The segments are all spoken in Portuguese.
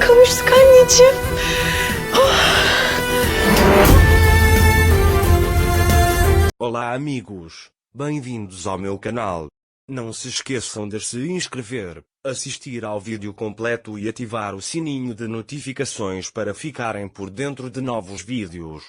kavuştuk anneciğim. Olá amigos, bem-vindos ao meu canal. Não se esqueçam de se inscrever, assistir ao vídeo completo e ativar o sininho de notificações para ficarem por dentro de novos vídeos.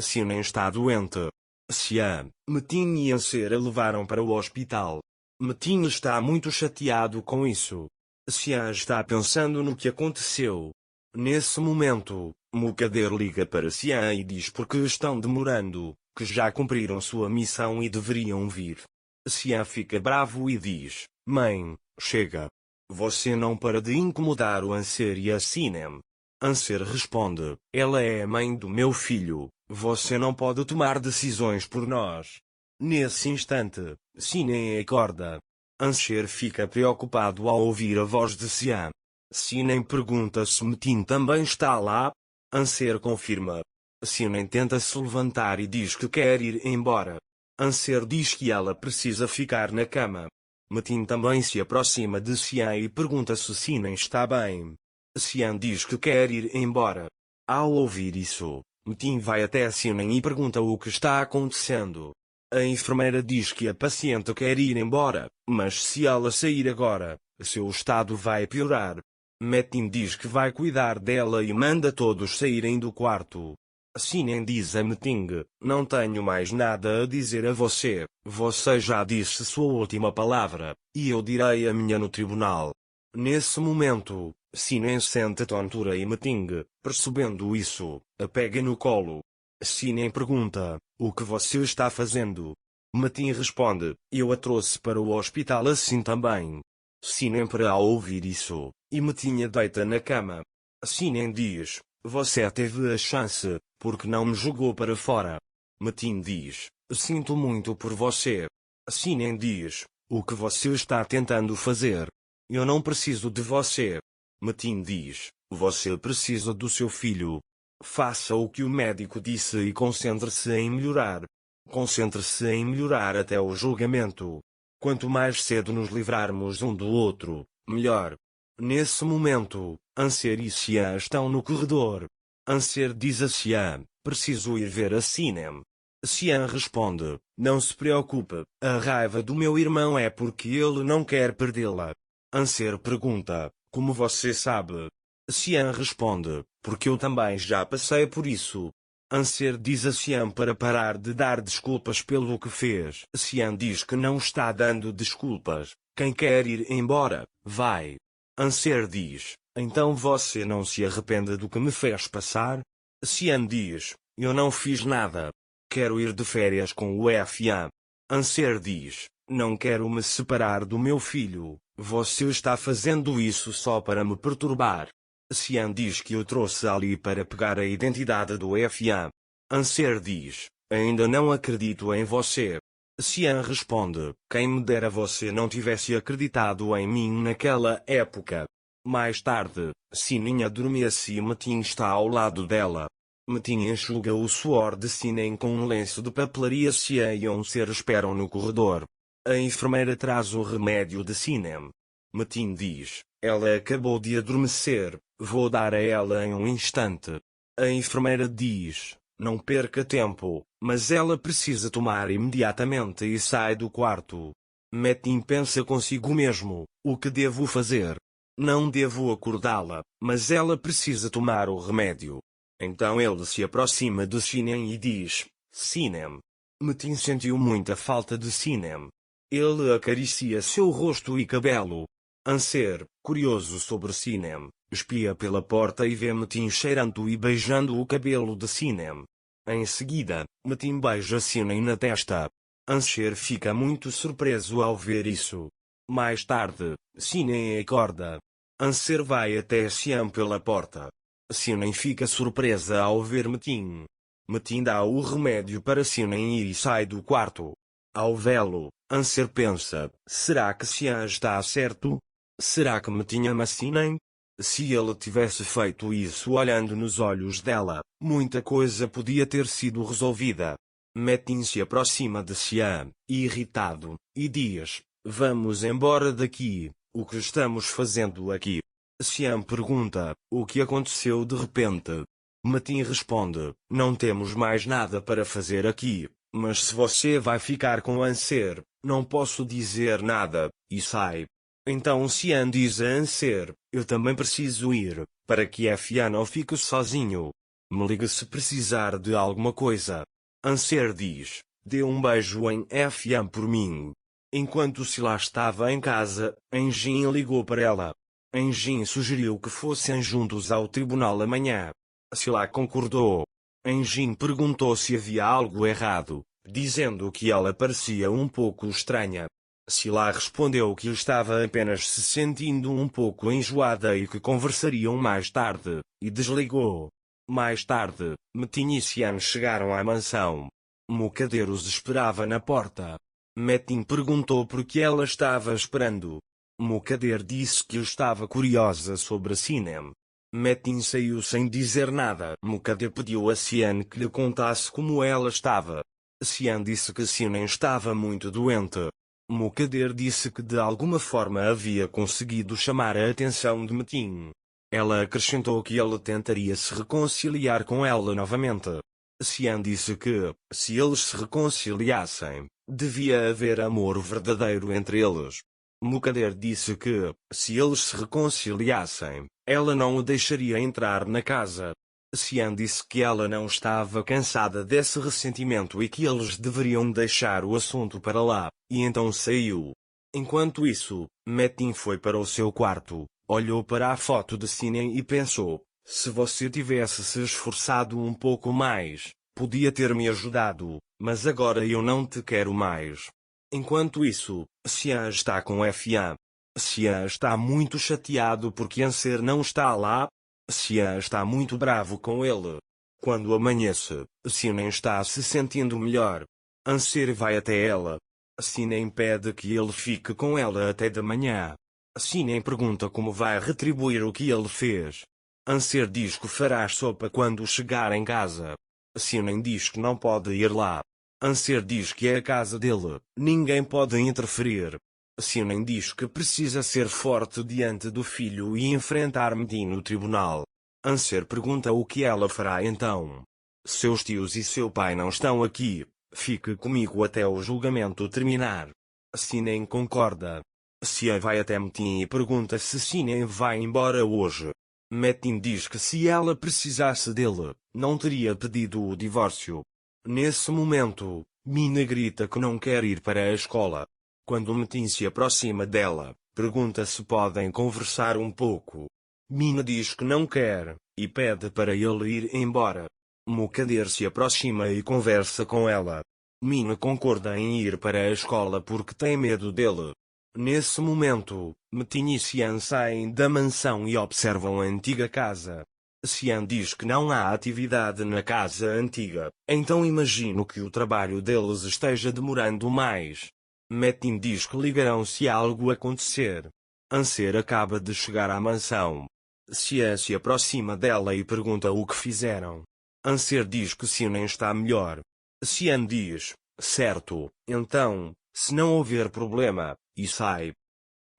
Xinan está doente. Xian, Metin e Anser a levaram para o hospital. Metin está muito chateado com isso. Xian está pensando no que aconteceu. Nesse momento, Mukader liga para Xian e diz porque estão demorando, que já cumpriram sua missão e deveriam vir. Xian fica bravo e diz: Mãe, chega. Você não para de incomodar o Anser e a Sinem. Anser responde: Ela é a mãe do meu filho, você não pode tomar decisões por nós. Nesse instante, Sinem acorda. Anser fica preocupado ao ouvir a voz de Xian. Sinem pergunta se Metin também está lá. Anser confirma. Sinem tenta se levantar e diz que quer ir embora. Anser diz que ela precisa ficar na cama. Metin também se aproxima de Xian e pergunta se Sinem está bem. Xian diz que quer ir embora. Ao ouvir isso, Metin vai até Sinem e pergunta o que está acontecendo. A enfermeira diz que a paciente quer ir embora, mas se ela sair agora, seu estado vai piorar. Metin diz que vai cuidar dela e manda todos saírem do quarto. Sinem diz a Metin: Não tenho mais nada a dizer a você, você já disse sua última palavra, e eu direi a minha no tribunal. Nesse momento, Sinem sente tontura e Metin, percebendo isso, a pega no colo. Sinem pergunta: O que você está fazendo? Metin responde: Eu a trouxe para o hospital assim também. Sinem para ao ouvir isso, e Metin a deita na cama. Sinem diz: Você teve a chance, porque não me jogou para fora. Metin diz: Sinto muito por você. Sinem diz: O que você está tentando fazer? Eu não preciso de você. Metin diz: Você precisa do seu filho. Faça o que o médico disse e concentre-se em melhorar. Concentre-se em melhorar até o julgamento. Quanto mais cedo nos livrarmos um do outro, melhor. Nesse momento, Anser e Xian estão no corredor. Anser diz a Xian: Preciso ir ver a Sinem. Xian responde: Não se preocupe, a raiva do meu irmão é porque ele não quer perdê-la. Anser pergunta: Como você sabe? Xian responde: Porque eu também já passei por isso. Anser diz a Xian para parar de dar desculpas pelo que fez. Xian diz que não está dando desculpas. Quem quer ir embora, vai. Anser diz: Então você não se arrepende do que me fez passar? Xian diz: Eu não fiz nada. Quero ir de férias com o Fa. Anser diz: Não quero me separar do meu filho. Você está fazendo isso só para me perturbar. Xian diz que o trouxe ali para pegar a identidade do Fa. Anser diz: Ainda não acredito em você. Xian responde: Quem me dera você não tivesse acreditado em mim naquela época. Mais tarde, Sinem adormece e Metin está ao lado dela. Metin enxuga o suor de Sinem com um lenço de papelaria. Xian e Anser esperam no corredor. A enfermeira traz o remédio de Sinem. Metin diz: Ela acabou de adormecer, vou dar a ela em um instante. A enfermeira diz: Não perca tempo, mas ela precisa tomar imediatamente e sai do quarto. Metin pensa consigo mesmo: O que devo fazer? Não devo acordá-la, mas ela precisa tomar o remédio. Então ele se aproxima de Sinem e diz: Sinem. Metin sentiu muita falta de Sinem. Ele acaricia seu rosto e cabelo. Anser, curioso sobre Sinem, espia pela porta e vê Metin cheirando e beijando o cabelo de Sinem. Em seguida, Metin beija Sinem na testa. Anser fica muito surpreso ao ver isso. Mais tarde, Sinem acorda. Anser vai até Xian pela porta. Sinem fica surpresa ao ver Metin. Metin dá o remédio para Sinem e sai do quarto. Ao vê-lo, Anser pensa: será que Xian está certo? Será que Metin ama Sinem? Se ele tivesse feito isso olhando nos olhos dela, muita coisa podia ter sido resolvida. Metin se aproxima de Xian, irritado, e diz: Vamos embora daqui, o que estamos fazendo aqui? Xian pergunta, o que aconteceu de repente? Metin responde, não temos mais nada para fazer aqui, mas se você vai ficar com Anser, não posso dizer nada, e sai. Então Xian diz a Anser, eu também preciso ir, para que Fian não fique sozinho. Me ligue se precisar de alguma coisa. Anser diz, dê um beijo em Fian por mim. Enquanto Sila estava em casa, Enjin ligou para ela. Enjin sugeriu que fossem juntos ao tribunal amanhã. Sila concordou. Enjin perguntou se havia algo errado, dizendo que ela parecia um pouco estranha. Sila respondeu que estava apenas se sentindo um pouco enjoada e que conversariam mais tarde, e desligou. Mais tarde, Metin e Xian chegaram à mansão. Mukader os esperava na porta. Metin perguntou por que ela estava esperando. Mukader disse que estava curiosa sobre Sinem. Metin saiu sem dizer nada. Mukader pediu a Xian que lhe contasse como ela estava. Xian disse que Sinem estava muito doente. Mukader disse que de alguma forma havia conseguido chamar a atenção de Metin. Ela acrescentou que ele tentaria se reconciliar com ela novamente. Xian disse que, se eles se reconciliassem, devia haver amor verdadeiro entre eles. Mukader disse que, se eles se reconciliassem, ela não o deixaria entrar na casa. Xian disse que ela não estava cansada desse ressentimento e que eles deveriam deixar o assunto para lá, e então saiu. Enquanto isso, Metin foi para o seu quarto, olhou para a foto de Sinem e pensou, se você tivesse se esforçado um pouco mais, podia ter me ajudado, mas agora eu não te quero mais. Enquanto isso, Xian está com Fian. Xian está muito chateado porque Anser não está lá. Xian está muito bravo com ele. Quando amanhece, Sinem está se sentindo melhor. Anser vai até ela. Sinem pede que ele fique com ela até da manhã. Sinem pergunta como vai retribuir o que ele fez. Anser diz que fará sopa quando chegar em casa. Sinem diz que não pode ir lá. Anser diz que é a casa dele, ninguém pode interferir. Sinem diz que precisa ser forte diante do filho e enfrentar Metin no tribunal. Anser pergunta o que ela fará então. Seus tios e seu pai não estão aqui, fique comigo até o julgamento terminar. Sinem concorda. Xian vai até Metin e pergunta se Sinem vai embora hoje. Metin diz que se ela precisasse dele, não teria pedido o divórcio. Nesse momento, Mina grita que não quer ir para a escola. Quando Metin se aproxima dela, pergunta se podem conversar um pouco. Mina diz que não quer, e pede para ele ir embora. Mukader se aproxima e conversa com ela. Mina concorda em ir para a escola porque tem medo dele. Nesse momento, Metin e Xian saem da mansão e observam a antiga casa. Xian diz que não há atividade na casa antiga, então imagino que o trabalho deles esteja demorando mais. Metin diz que ligarão se algo acontecer. Anser acaba de chegar à mansão. Xian se aproxima dela e pergunta o que fizeram. Anser diz que Sinem está melhor. Xian diz, certo, então, se não houver problema, e sai.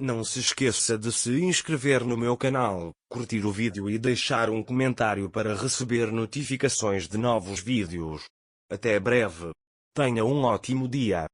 Não se esqueça de se inscrever no meu canal, curtir o vídeo e deixar um comentário para receber notificações de novos vídeos. Até breve. Tenha um ótimo dia.